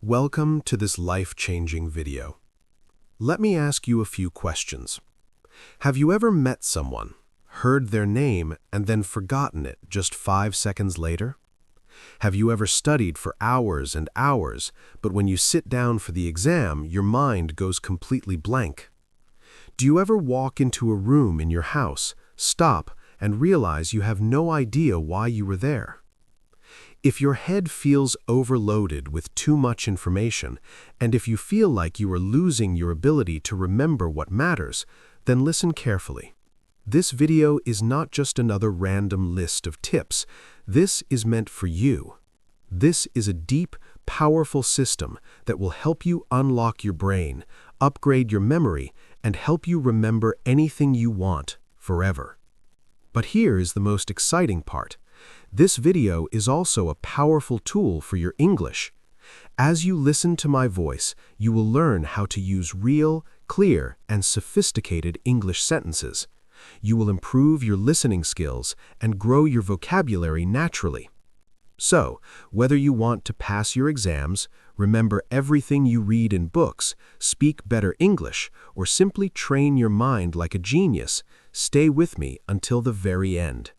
Welcome to this life-changing video. Let me ask you a few questions. Have you ever met someone, heard their name, and then forgotten it just 5 seconds later? Have you ever studied for hours and hours, but when you sit down for the exam, your mind goes completely blank? Do you ever walk into a room in your house, stop, and realize you have no idea why you were there? If your head feels overloaded with too much information, and if you feel like you are losing your ability to remember what matters, then listen carefully. This video is not just another random list of tips. This is meant for you. This is a deep, powerful system that will help you unlock your brain, upgrade your memory, and help you remember anything you want forever. But here is the most exciting part. This video is also a powerful tool for your English. As you listen to my voice, you will learn how to use real, clear, and sophisticated English sentences. You will improve your listening skills and grow your vocabulary naturally. So, whether you want to pass your exams, remember everything you read in books, speak better English, or simply train your mind like a genius, stay with me until the very end.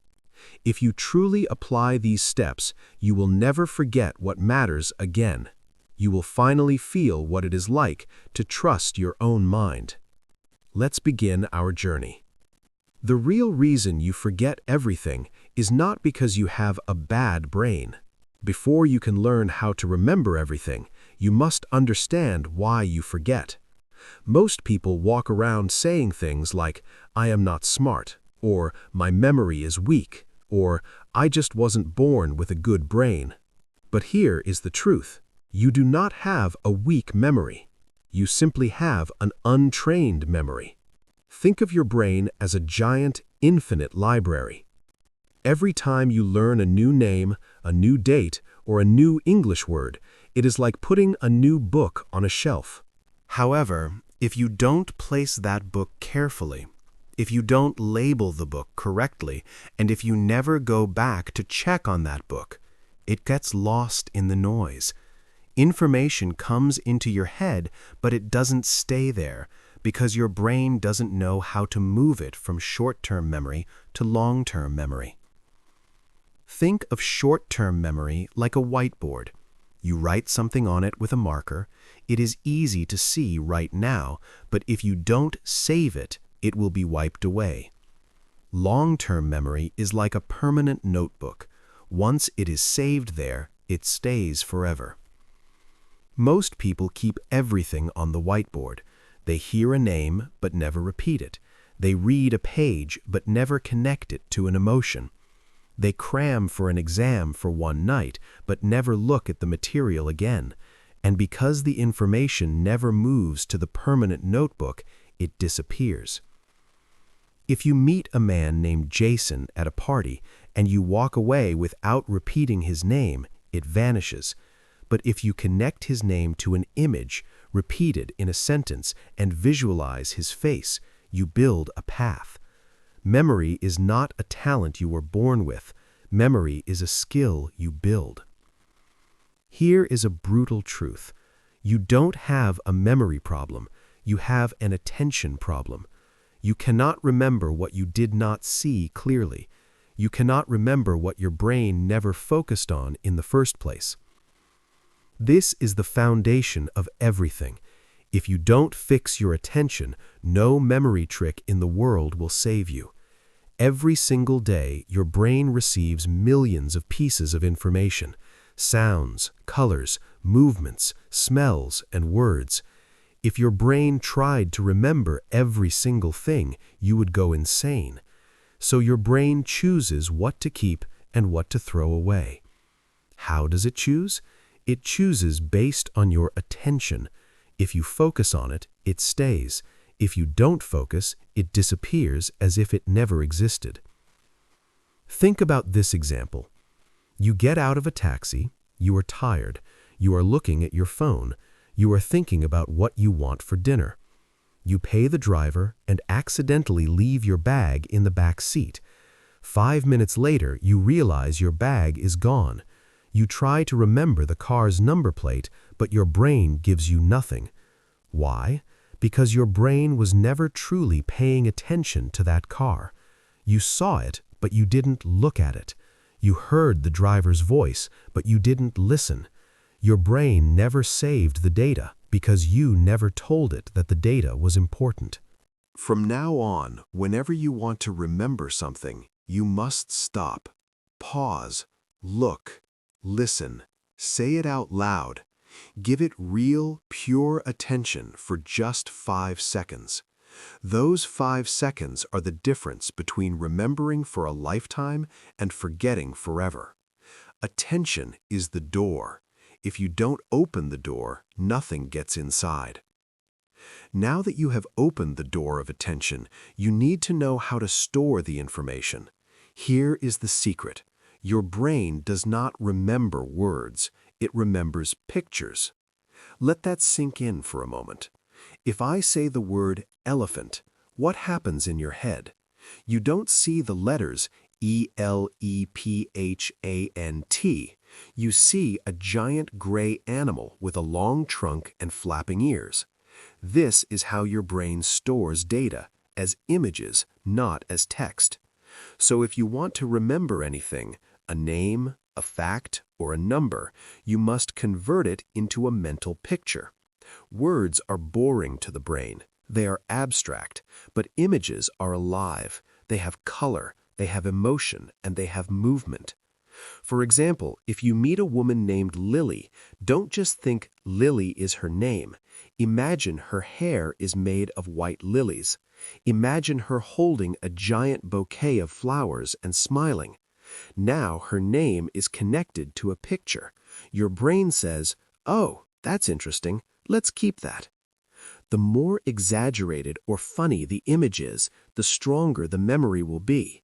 If you truly apply these steps, you will never forget what matters again. You will finally feel what it is like to trust your own mind. Let's begin our journey. The real reason you forget everything is not because you have a bad brain. Before you can learn how to remember everything, you must understand why you forget. Most people walk around saying things like, "I am not smart," or "My memory is weak," or "I just wasn't born with a good brain." But here is the truth. You do not have a weak memory. You simply have an untrained memory. Think of your brain as a giant, infinite library. Every time you learn a new name, a new date, or a new English word, it is like putting a new book on a shelf. However, if you don't place that book carefully, if you don't label the book correctly, and if you never go back to check on that book, it gets lost in the noise. Information comes into your head, but it doesn't stay there because your brain doesn't know how to move it from short-term memory to long-term memory. Think of short-term memory like a whiteboard. You write something on it with a marker. It is easy to see right now, but if you don't save it, it will be wiped away. Long-term memory is like a permanent notebook. Once it is saved there, it stays forever. Most people keep everything on the whiteboard. They hear a name but never repeat it. They read a page but never connect it to an emotion. They cram for an exam for one night but never look at the material again. And because the information never moves to the permanent notebook, it disappears. If you meet a man named Jason at a party and you walk away without repeating his name, it vanishes. But if you connect his name to an image, repeat it in a sentence, and visualize his face, you build a path. Memory is not a talent you were born with. Memory is a skill you build. Here is a brutal truth. You don't have a memory problem. You have an attention problem. You cannot remember what you did not see clearly. You cannot remember what your brain never focused on in the first place. This is the foundation of everything. If you don't fix your attention, no memory trick in the world will save you. Every single day, your brain receives millions of pieces of information: sounds, colors, movements, smells, and words. If your brain tried to remember every single thing, you would go insane. So your brain chooses what to keep and what to throw away. How does it choose? It chooses based on your attention. If you focus on it, it stays. If you don't focus, it disappears as if it never existed. Think about this example. You get out of a taxi, you are tired, you are looking at your phone, you are thinking about what you want for dinner. You pay the driver and accidentally leave your bag in the back seat. 5 minutes later, you realize your bag is gone. You try to remember the car's number plate, but your brain gives you nothing. Why? Because your brain was never truly paying attention to that car. You saw it, but you didn't look at it. You heard the driver's voice, but you didn't listen. Your brain never saved the data because you never told it that the data was important. From now on, whenever you want to remember something, you must stop, pause, look, listen, say it out loud. Give it real, pure attention for just 5 seconds. Those 5 seconds are the difference between remembering for a lifetime and forgetting forever. Attention is the door. If you don't open the door, nothing gets inside. Now that you have opened the door of attention, you need to know how to store the information. Here is the secret. Your brain does not remember words, it remembers pictures. Let that sink in for a moment. If I say the word elephant, what happens in your head? You don't see the letters E-L-E-P-H-A-N-T. You see a giant gray animal with a long trunk and flapping ears. This is how your brain stores data, as images, not as text. So if you want to remember anything, a name, a fact, or a number, you must convert it into a mental picture. Words are boring to the brain. They are abstract, but images are alive. They have color, they have emotion, and they have movement. For example, if you meet a woman named Lily, don't just think Lily is her name. Imagine her hair is made of white lilies. Imagine her holding a giant bouquet of flowers and smiling. Now her name is connected to a picture. Your brain says, "Oh, that's interesting. Let's keep that." The more exaggerated or funny the image is, the stronger the memory will be.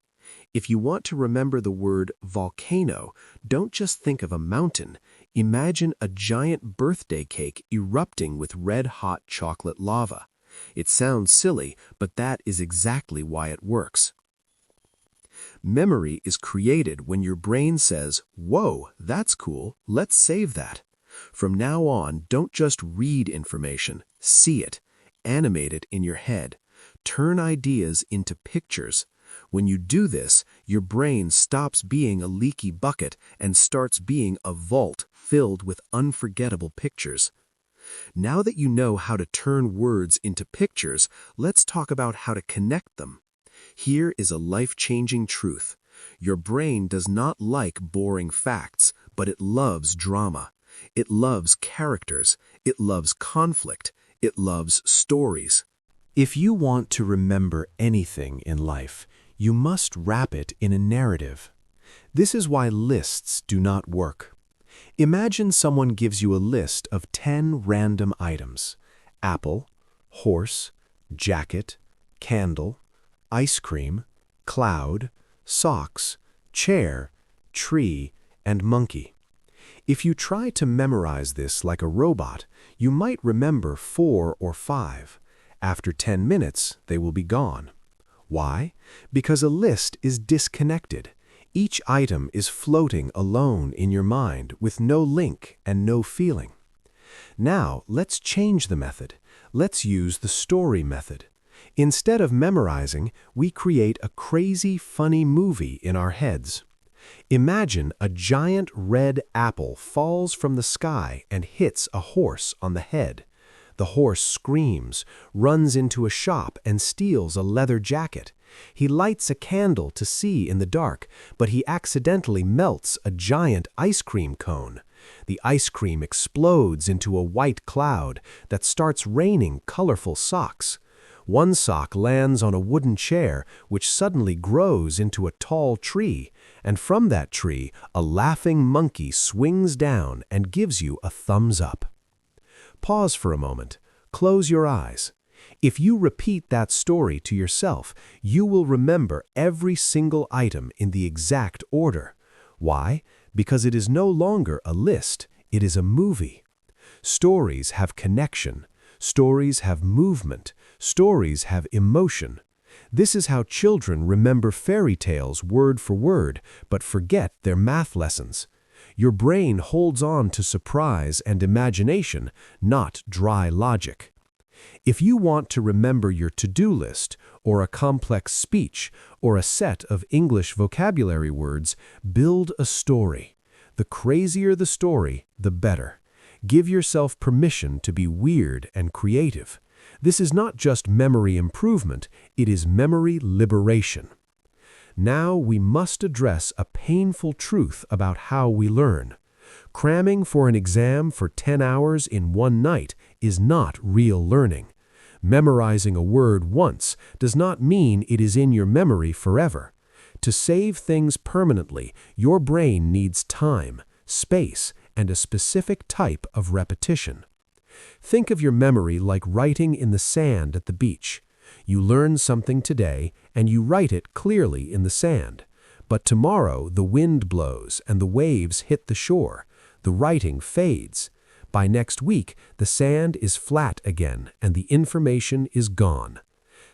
If you want to remember the word volcano, don't just think of a mountain. Imagine a giant birthday cake erupting with red-hot chocolate lava. It sounds silly, but that is exactly why it works. Memory is created when your brain says, "Whoa, that's cool, let's save that." From now on, don't just read information, see it, animate it in your head, turn ideas into pictures. When you do this, your brain stops being a leaky bucket and starts being a vault filled with unforgettable pictures. Now that you know how to turn words into pictures, let's talk about how to connect them. Here is a life-changing truth. Your brain does not like boring facts, but it loves drama. It loves characters. It loves conflict. It loves stories. If you want to remember anything in life, you must wrap it in a narrative. This is why lists do not work. Imagine someone gives you a list of 10 random items: apple, horse, jacket, candle, ice cream, cloud, socks, chair, tree, and monkey. If you try to memorize this like a robot, you might remember 4 or 5. After 10 minutes, they will be gone. Why? Because a list is disconnected. Each item is floating alone in your mind with no link and no feeling. Now, let's change the method. Let's use the story method. Instead of memorizing, we create a crazy, funny movie in our heads. Imagine a giant red apple falls from the sky and hits a horse on the head. The horse screams, runs into a shop, and steals a leather jacket. He lights a candle to see in the dark, but he accidentally melts a giant ice cream cone. The ice cream explodes into a white cloud that starts raining colorful socks. One sock lands on a wooden chair, which suddenly grows into a tall tree, and from that tree, a laughing monkey swings down and gives you a thumbs up. Pause for a moment. Close your eyes. If you repeat that story to yourself, you will remember every single item in the exact order. Why? Because it is no longer a list, it is a movie. Stories have connection. Stories have movement. Stories have emotion. This is how children remember fairy tales word for word, but forget their math lessons. Your brain holds on to surprise and imagination, not dry logic. If you want to remember your to-do list, or a complex speech, or a set of English vocabulary words, build a story. The crazier the story, the better. Give yourself permission to be weird and creative. This is not just memory improvement, it is memory liberation. Now we must address a painful truth about how we learn. Cramming for an exam for 10 hours in one night is not real learning. Memorizing a word once does not mean it is in your memory forever. To save things permanently, your brain needs time, space, and a specific type of repetition. Think of your memory like writing in the sand at the beach. You learn something today, and you write it clearly in the sand. But tomorrow the wind blows and the waves hit the shore. The writing fades. By next week, the sand is flat again and the information is gone.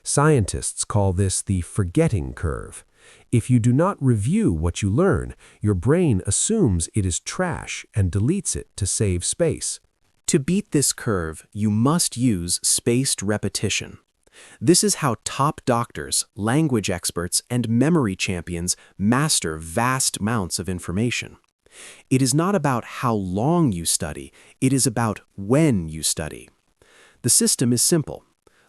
Scientists call this the forgetting curve. If you do not review what you learn, your brain assumes it is trash and deletes it to save space. To beat this curve, you must use spaced repetition. This is how top doctors, language experts, and memory champions master vast amounts of information. It is not about how long you study, it is about when you study. The system is simple.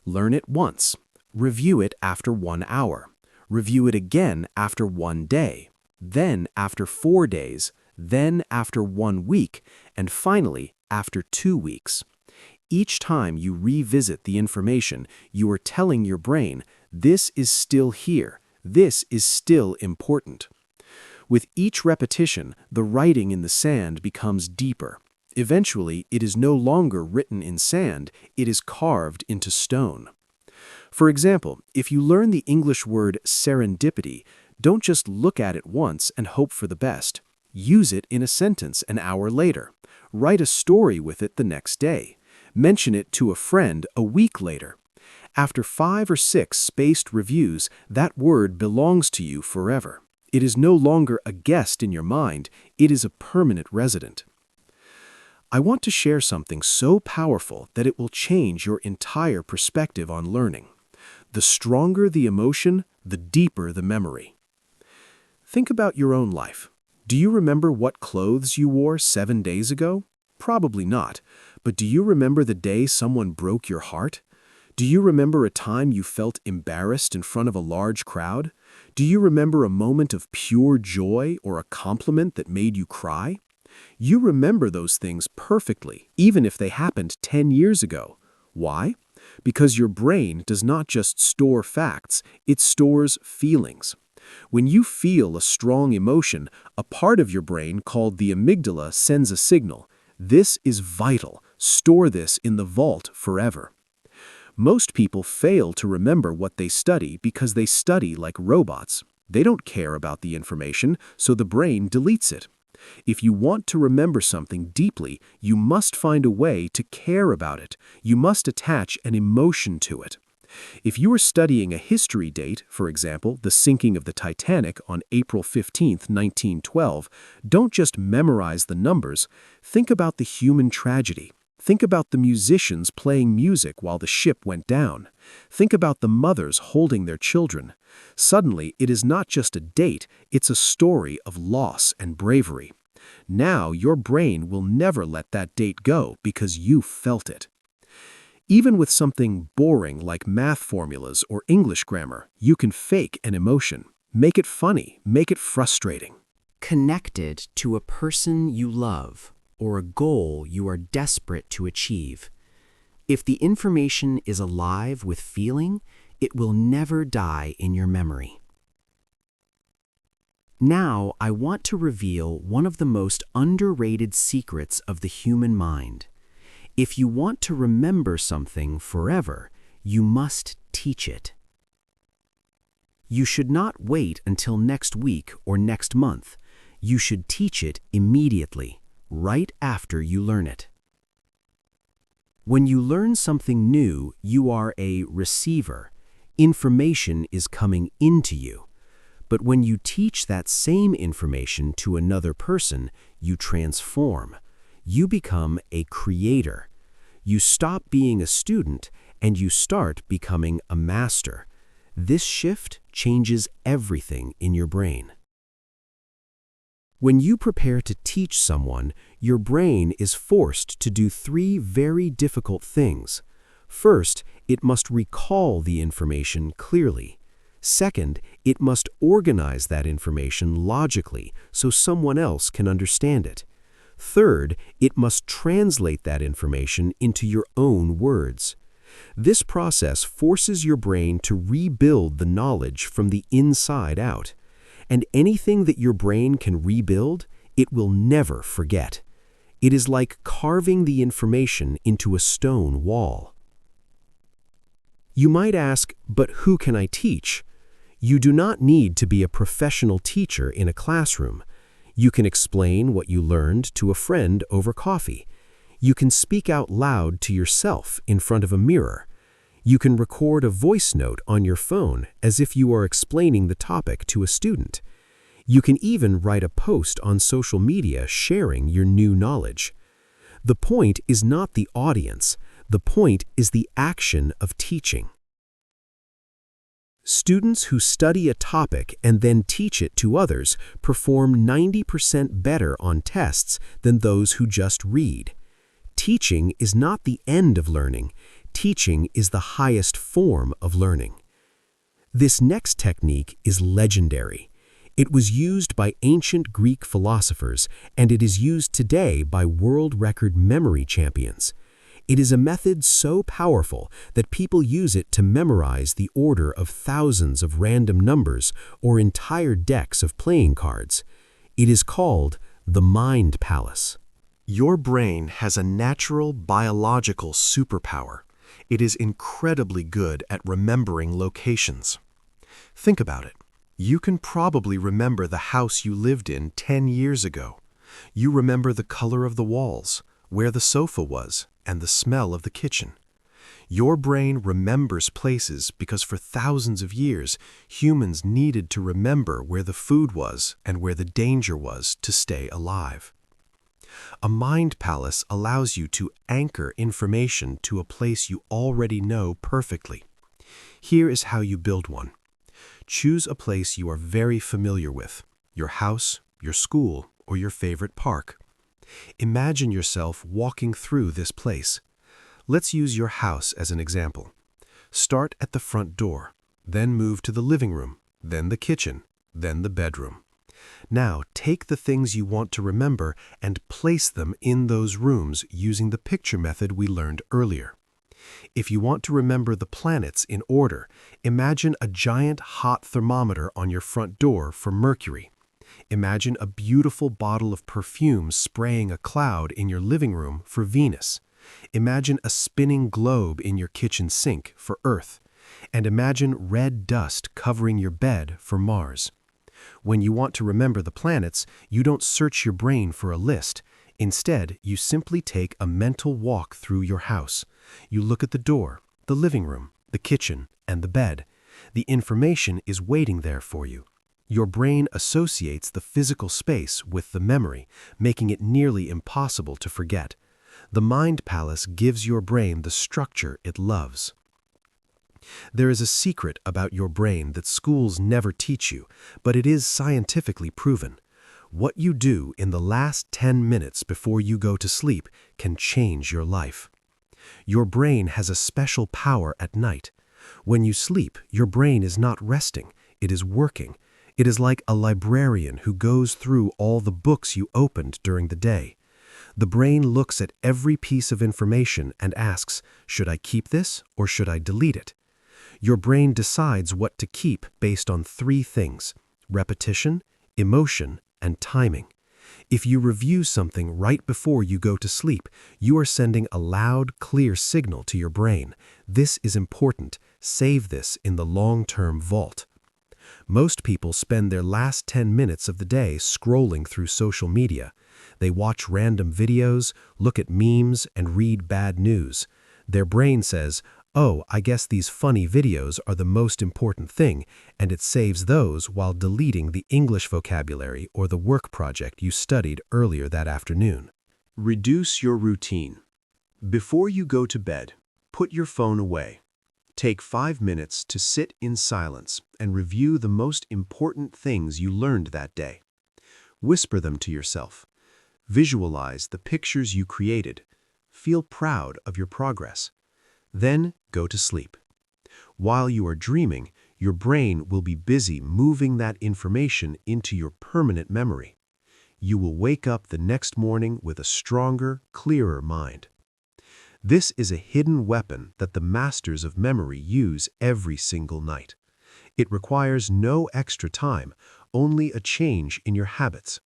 Learn it once. Review it after 1 hour. Review it again after 1 day. Then after 4 days. Then after 1 week. And finally, after 2 weeks. Each time you revisit the information, you are telling your brain, this is still here. This is still important. With each repetition, the writing in the sand becomes deeper. Eventually, it is no longer written in sand, it is carved into stone. For example, if you learn the English word serendipity, don't just look at it once and hope for the best. Use it in a sentence an hour later. Write a story with it the next day. Mention it to a friend a week later. After 5 or 6 spaced reviews, that word belongs to you forever. It is no longer a guest in your mind, it is a permanent resident. I want to share something so powerful that it will change your entire perspective on learning. The stronger the emotion, the deeper the memory. Think about your own life. Do you remember what clothes you wore 7 days ago? Probably not. But do you remember the day someone broke your heart? Do you remember a time you felt embarrassed in front of a large crowd? Do you remember a moment of pure joy or a compliment that made you cry? You remember those things perfectly, even if they happened 10 years ago. Why? Because your brain does not just store facts, it stores feelings. When you feel a strong emotion, a part of your brain called the amygdala sends a signal. This is vital. Store this in the vault forever. Most people fail to remember what they study because they study like robots. They don't care about the information, so the brain deletes it. If you want to remember something deeply, you must find a way to care about it. You must attach an emotion to it. If you are studying a history date, for example, the sinking of the Titanic on April 15, 1912, don't just memorize the numbers. Think about the human tragedy. Think about the musicians playing music while the ship went down. Think about the mothers holding their children. Suddenly, it is not just a date, it's a story of loss and bravery. Now, your brain will never let that date go because you felt it. Even with something boring like math formulas or English grammar, you can fake an emotion. Make it funny, make it frustrating. Connected to a person you love or a goal you are desperate to achieve. If the information is alive with feeling, it will never die in your memory. Now, I want to reveal one of the most underrated secrets of the human mind. If you want to remember something forever, you must teach it. You should not wait until next week or next month. You should teach it immediately, right after you learn it. When you learn something new, you are a receiver. Information is coming into you. But when you teach that same information to another person, you transform. You become a creator. You stop being a student and you start becoming a master. This shift changes everything in your brain. When you prepare to teach someone, your brain is forced to do three very difficult things. First, it must recall the information clearly. Second, it must organize that information logically so someone else can understand it. Third, it must translate that information into your own words. This process forces your brain to rebuild the knowledge from the inside out. And anything that your brain can rebuild, it will never forget. It is like carving the information into a stone wall. You might ask, but who can I teach? You do not need to be a professional teacher in a classroom. You can explain what you learned to a friend over coffee. You can speak out loud to yourself in front of a mirror. You can record a voice note on your phone as if you are explaining the topic to a student. You can even write a post on social media sharing your new knowledge. The point is not the audience. The point is the action of teaching. Students who study a topic and then teach it to others perform 90% better on tests than those who just read. Teaching is not the end of learning. Teaching is the highest form of learning. This next technique is legendary. It was used by ancient Greek philosophers, and it is used today by world record memory champions. It is a method so powerful that people use it to memorize the order of thousands of random numbers or entire decks of playing cards. It is called the Mind Palace. Your brain has a natural biological superpower. It is incredibly good at remembering locations. Think about it. You can probably remember the house you lived in 10 years ago. You remember the color of the walls, where the sofa was, and the smell of the kitchen. Your brain remembers places because for thousands of years, humans needed to remember where the food was and where the danger was to stay alive. A mind palace allows you to anchor information to a place you already know perfectly. Here is how you build one. Choose a place you are very familiar with, your house, your school, or your favorite park. Imagine yourself walking through this place. Let's use your house as an example. Start at the front door, then move to the living room, then the kitchen, then the bedroom. Now take the things you want to remember and place them in those rooms using the picture method we learned earlier. If you want to remember the planets in order, imagine a giant hot thermometer on your front door for Mercury. Imagine a beautiful bottle of perfume spraying a cloud in your living room for Venus. Imagine a spinning globe in your kitchen sink for Earth. And imagine red dust covering your bed for Mars. When you want to remember the planets, you don't search your brain for a list. Instead, you simply take a mental walk through your house. You look at the door, the living room, the kitchen, and the bed. The information is waiting there for you. Your brain associates the physical space with the memory, making it nearly impossible to forget. The Mind Palace gives your brain the structure it loves. There is a secret about your brain that schools never teach you, but it is scientifically proven. What you do in the last 10 minutes before you go to sleep can change your life. Your brain has a special power at night. When you sleep, your brain is not resting, it is working. It is like a librarian who goes through all the books you opened during the day. The brain looks at every piece of information and asks, should I keep this or should I delete it? Your brain decides what to keep based on three things: repetition, emotion, and timing. If you review something right before you go to sleep, you are sending a loud, clear signal to your brain. This is important. Save this in the long-term vault. Most people spend their last 10 minutes of the day scrolling through social media. They watch random videos, look at memes, and read bad news. Their brain says, Oh, I guess these funny videos are the most important thing, and it saves those while deleting the English vocabulary or the work project you studied earlier that afternoon. Reduce your routine. Before you go to bed, put your phone away. Take 5 minutes to sit in silence and review the most important things you learned that day. Whisper them to yourself. Visualize the pictures you created. Feel proud of your progress. Then go to sleep. While you are dreaming, your brain will be busy moving that information into your permanent memory. You will wake up the next morning with a stronger, clearer mind. This is a hidden weapon that the masters of memory use every single night. It requires no extra time, only a change in your habits.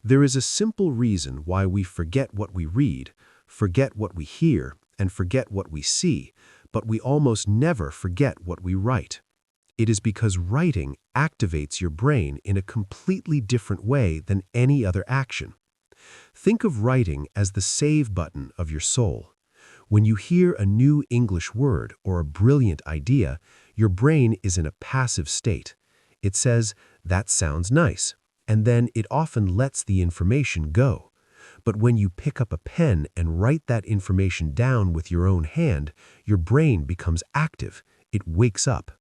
There is a simple reason why we forget what we read, forget what we hear, and forget what we see, but we almost never forget what we write. It is because writing activates your brain in a completely different way than any other action. Think of writing as the save button of your soul. When you hear a new English word or a brilliant idea, your brain is in a passive state. It says, "That sounds nice," and then it often lets the information go. But when you pick up a pen and write that information down with your own hand, your brain becomes active. It wakes up.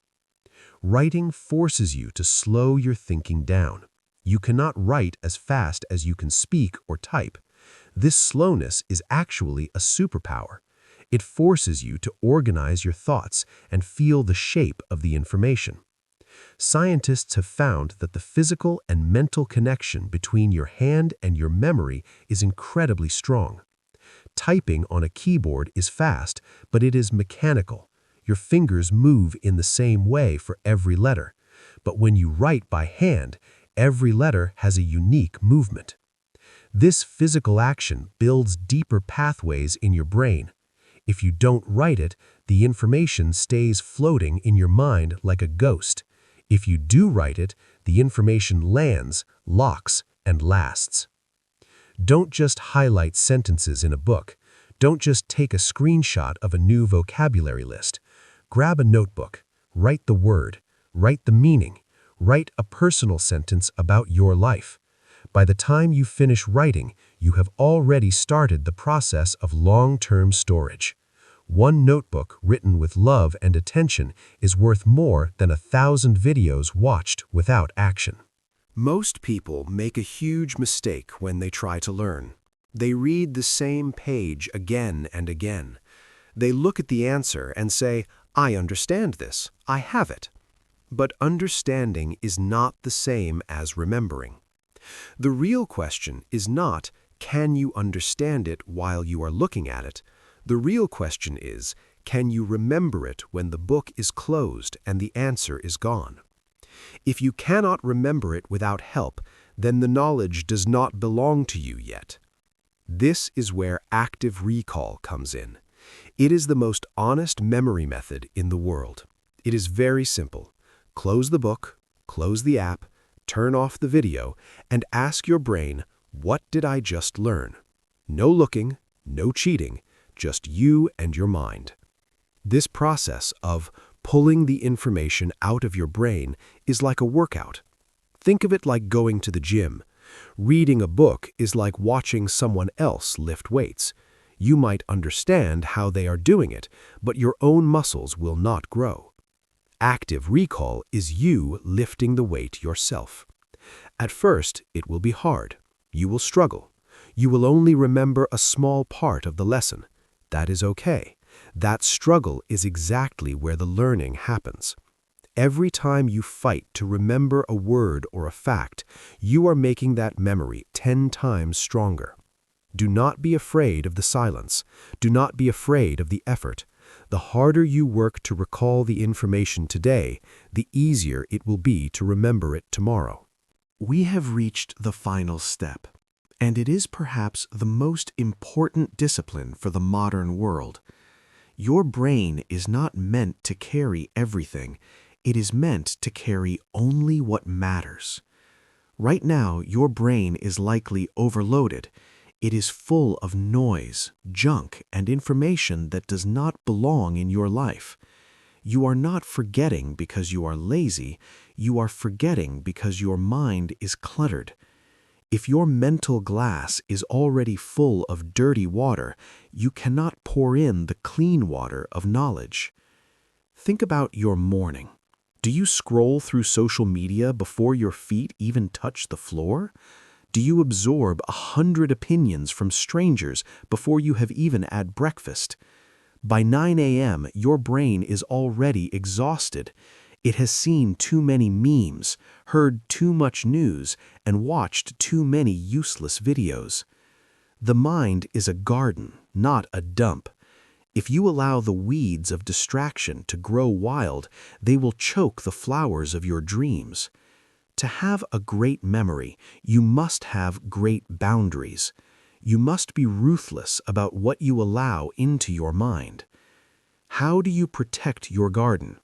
Writing forces you to slow your thinking down. You cannot write as fast as you can speak or type. This slowness is actually a superpower. It forces you to organize your thoughts and feel the shape of the information. Scientists have found that the physical and mental connection between your hand and your memory is incredibly strong. Typing on a keyboard is fast, but it is mechanical. Your fingers move in the same way for every letter. But when you write by hand, every letter has a unique movement. This physical action builds deeper pathways in your brain. If you don't write it, the information stays floating in your mind like a ghost. If you do write it, the information lands, locks, and lasts. Don't just highlight sentences in a book. Don't just take a screenshot of a new vocabulary list. Grab a notebook, write the word, write the meaning, write a personal sentence about your life. By the time you finish writing, you have already started the process of long-term storage. One notebook written with love and attention is worth more than 1,000 videos watched without action. Most people make a huge mistake when they try to learn. They read the same page again and again. They look at the answer and say, "I understand this, I have it." But understanding is not the same as remembering. The real question is not, can you understand it while you are looking at it? The real question is, can you remember it when the book is closed and the answer is gone? If you cannot remember it without help, then the knowledge does not belong to you yet. This is where active recall comes in. It is the most honest memory method in the world. It is very simple. Close the book, close the app, turn off the video, and ask your brain, what did I just learn? No looking, no cheating, just you and your mind. This process of pulling the information out of your brain is like a workout. Think of it like going to the gym. Reading a book is like watching someone else lift weights. You might understand how they are doing it, but your own muscles will not grow. Active recall is you lifting the weight yourself. At first, it will be hard. You will struggle. You will only remember a small part of the lesson. That is okay. That struggle is exactly where the learning happens. Every time you fight to remember a word or a fact, you are making that memory 10 times stronger. Do not be afraid of the silence. Do not be afraid of the effort. The harder you work to recall the information today, the easier it will be to remember it tomorrow. We have reached the final step, and it is perhaps the most important discipline for the modern world. Your brain is not meant to carry everything. It is meant to carry only what matters. Right now, your brain is likely overloaded. It is full of noise, junk, and information that does not belong in your life. You are not forgetting because you are lazy, you are forgetting because your mind is cluttered. If your mental glass is already full of dirty water, you cannot pour in the clean water of knowledge. Think about your morning. Do you scroll through social media before your feet even touch the floor? Do you absorb 100 opinions from strangers before you have even had breakfast? By 9 a.m., your brain is already exhausted. It has seen too many memes, heard too much news, and watched too many useless videos. The mind is a garden, not a dump. If you allow the weeds of distraction to grow wild, they will choke the flowers of your dreams. To have a great memory, you must have great boundaries. You must be ruthless about what you allow into your mind. How do you protect your garden?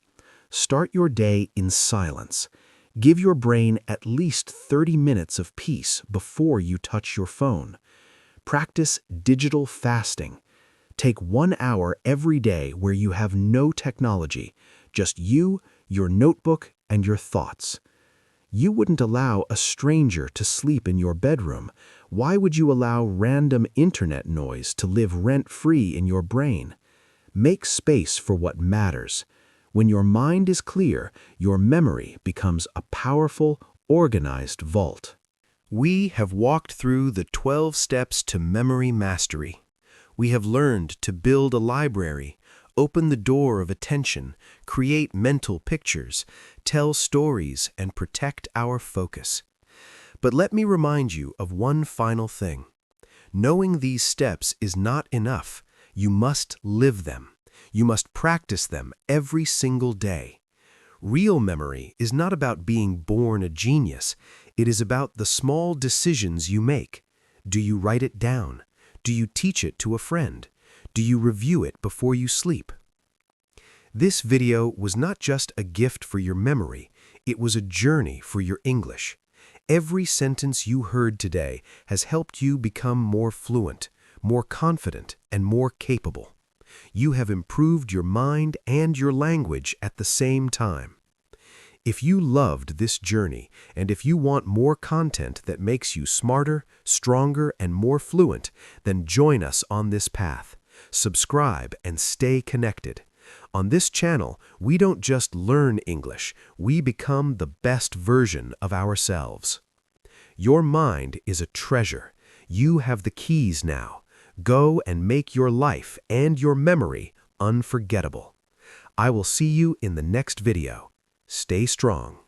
Start your day in silence. Give your brain at least 30 minutes of peace before you touch your phone. Practice digital fasting. Take 1 hour every day where you have no technology, just you, your notebook, and your thoughts. You wouldn't allow a stranger to sleep in your bedroom. Why would you allow random internet noise to live rent-free in your brain? Make space for what matters. When your mind is clear, your memory becomes a powerful, organized vault. We have walked through the 12 steps to memory mastery. We have learned to build a library, open the door of attention, create mental pictures, tell stories, and protect our focus. But let me remind you of one final thing. Knowing these steps is not enough. You must live them. You must practice them every single day. Real memory is not about being born a genius. It is about the small decisions you make. Do you write it down? Do you teach it to a friend? Do you review it before you sleep? This video was not just a gift for your memory, it was a journey for your English. Every sentence you heard today has helped you become more fluent, more confident, and more capable. You have improved your mind and your language at the same time. If you loved this journey, and if you want more content that makes you smarter, stronger, and more fluent, then join us on this path. Subscribe and stay connected. On this channel, we don't just learn English, we become the best version of ourselves. Your mind is a treasure. You have the keys now. Go and make your life and your memory unforgettable. I will see you in the next video. Stay strong.